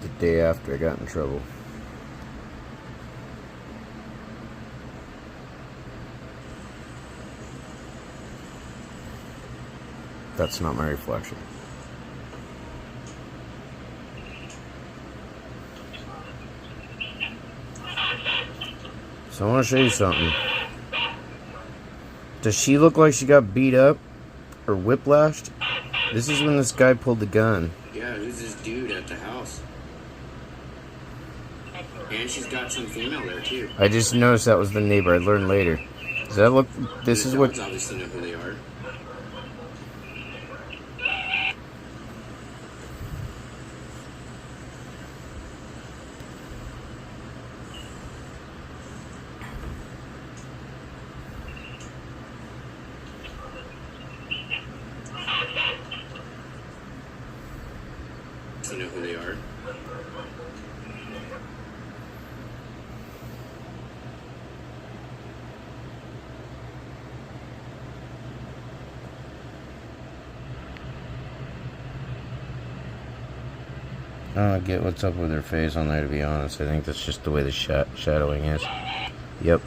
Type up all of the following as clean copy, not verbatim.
the day after I got in trouble. That's not my reflection. So I want to show you something. Does she look like she got beat up or whiplashed? This is when this guy pulled the gun. Yeah, who's this dude at the house? And she's got some female there too. I just noticed that was the neighbor. I learned later. Does that look? This is what. Obviously know who they are. You know who they are. I don't get what's up with her face on there, to be honest. I think that's just the way the shadowing is. Yep.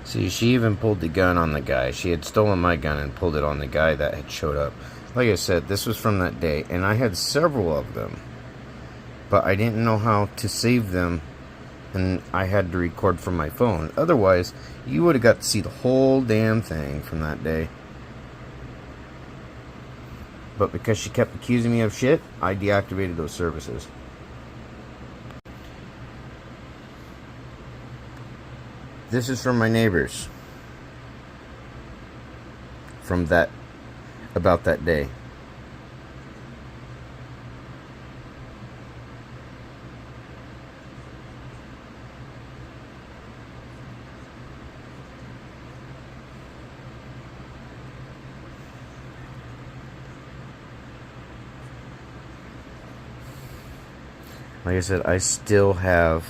See, she even pulled the gun on the guy. She had stolen my gun and pulled it on the guy that had showed up. Like I said, this was from that day, and I had several of them. But I didn't know how to save them, and I had to record from my phone. Otherwise, you would have got to see the whole damn thing from that day. But because she kept accusing me of shit, I deactivated those services. This is from my neighbors. From that, about that day. Like I said, I still have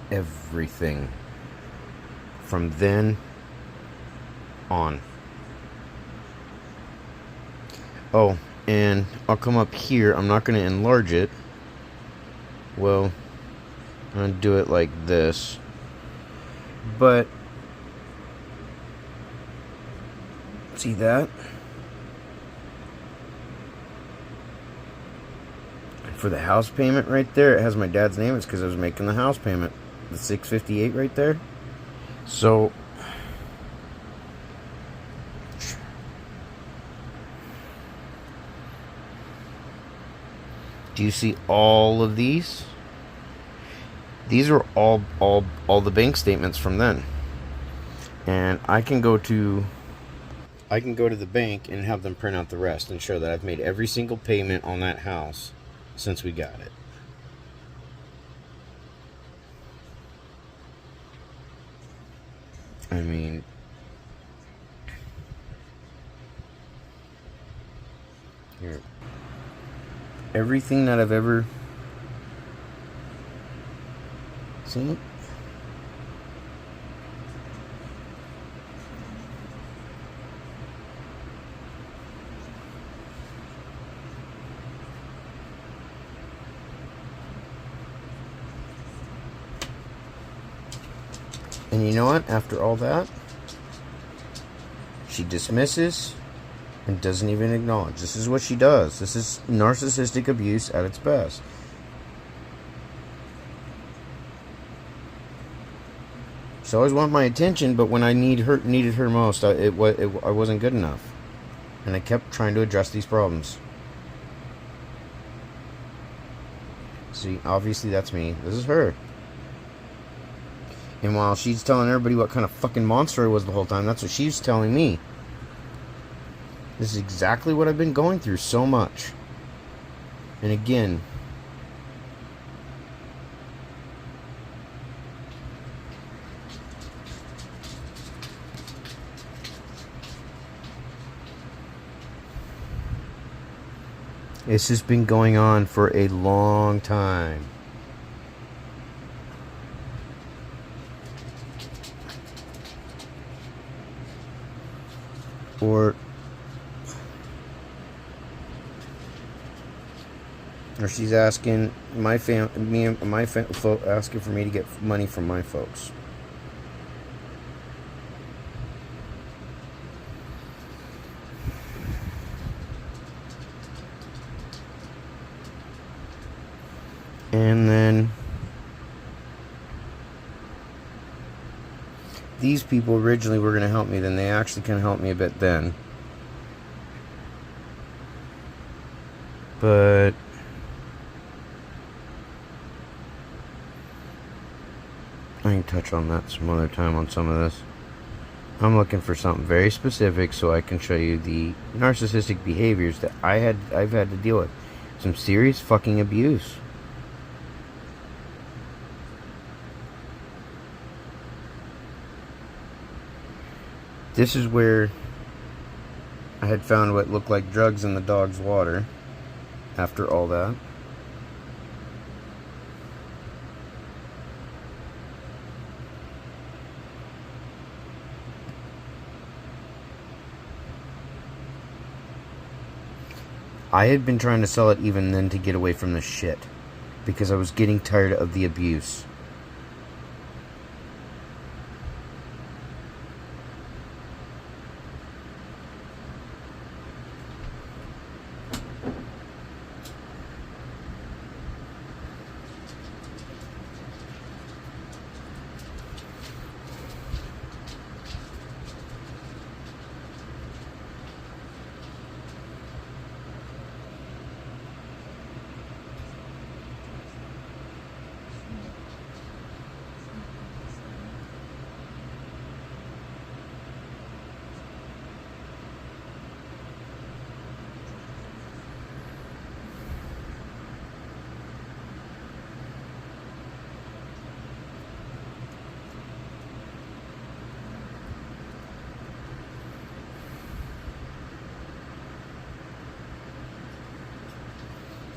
everything from then on. Oh, and I'll come up here. I'm not going to enlarge it. Well, I'm going to do it like this. But, see that? For the house payment right there, it has my dad's name. It's because I was making the house payment. The $658 right there. So do you see all of these? These are all the bank statements from then. And I can go to the bank and have them print out the rest and show that I've made every single payment on that house since we got it. I mean, here, everything that I've ever seen. And you know what? After all that, she dismisses and doesn't even acknowledge. This is what she does. This is narcissistic abuse at its best. She always wanted my attention, but when I needed her most, I wasn't good enough. And I kept trying to address these problems. See, obviously that's me. This is her. And while she's telling everybody what kind of fucking monster I was the whole time, that's what she's telling me. This is exactly what I've been going through so much. And again, it's just been going on for a long time. Or she's asking asking for me to get money from my folks. And then these people originally were going to help me, then they actually can help me a bit then. But I can touch on that some other time on some of this. I'm looking for something very specific so I can show you the narcissistic behaviors that I've had to deal with. Some serious fucking abuse. This is where I had found what looked like drugs in the dog's water after all that. I had been trying to sell it even then to get away from the shit, because I was getting tired of the abuse.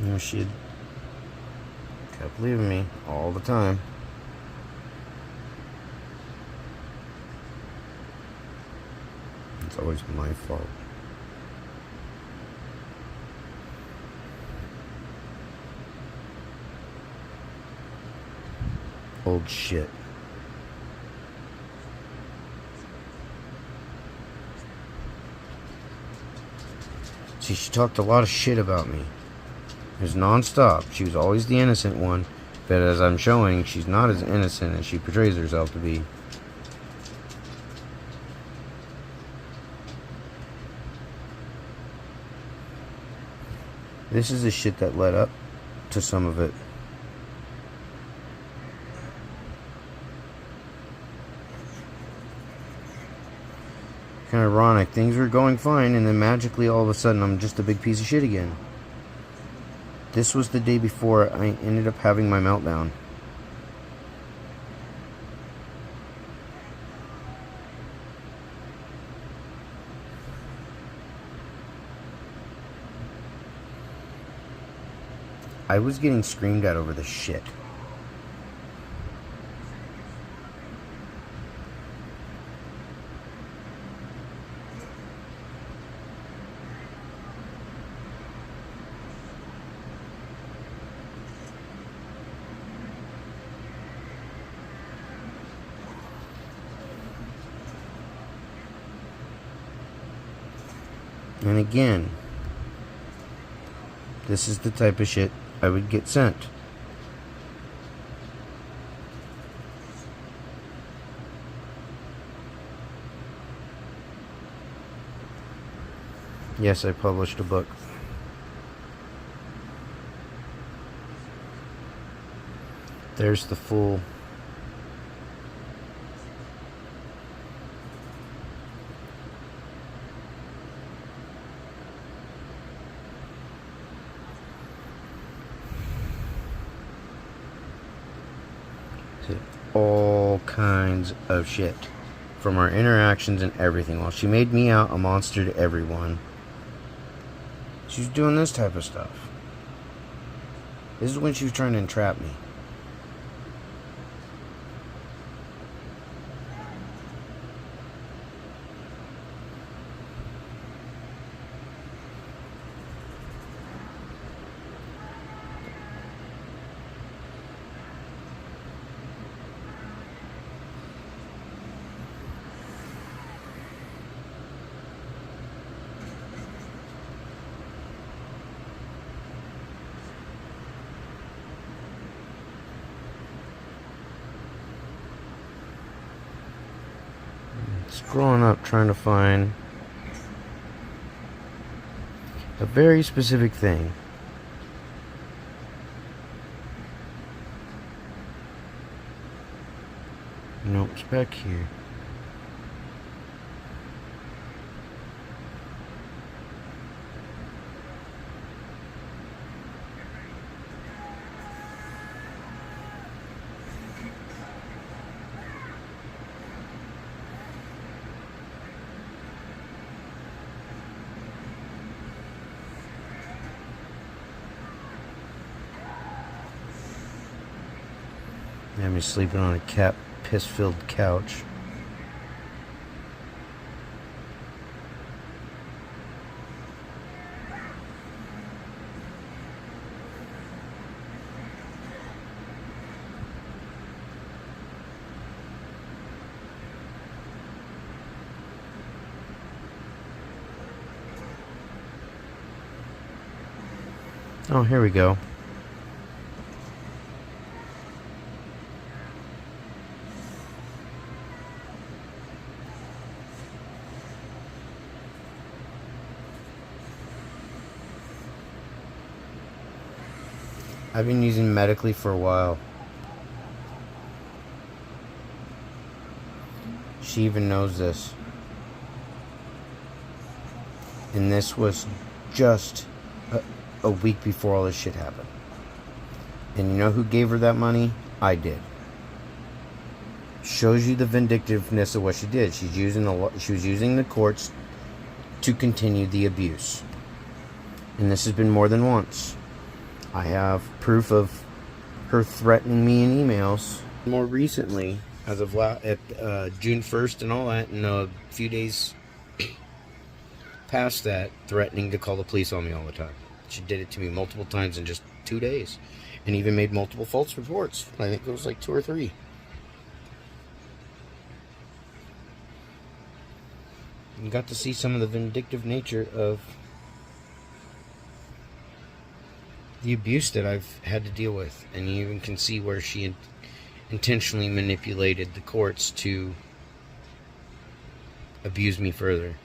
You know, she kept leaving me all the time. It's always my fault. Old shit. See, she talked a lot of shit about me. It was non-stop. She was always the innocent one, but as I'm showing, she's not as innocent as she portrays herself to be. This is the shit that led up to some of it. Kind of ironic. Things were going fine, and then magically, all of a sudden, I'm just a big piece of shit again. This was the day before I ended up having my meltdown. I was getting screamed at over the shit. And again, this is the type of shit I would get sent. Yes, I published a book. There's the full all kinds of shit from our interactions and everything. While she made me out a monster to everyone, she was doing this type of stuff. This is when she was trying to entrap me. scrolling up trying to find a very specific thing. Nope, it's back here. Had me sleeping on a cat piss-filled couch. Oh, here we go. I've been using medically for a while. She even knows this. And this was just a week before all this shit happened. And you know who gave her that money? I did. Shows you the vindictiveness of what she did. She was using the courts to continue the abuse. And this has been more than once. I have proof of her threatening me in emails. More recently, as of June 1st and all that, and a few days past that, threatening to call the police on me all the time. She did it to me multiple times in just 2 days. And even made multiple false reports. I think it was like 2 or 3. And got to see some of the vindictive nature of the abuse that I've had to deal with. And you even can see where she intentionally manipulated the courts to abuse me further.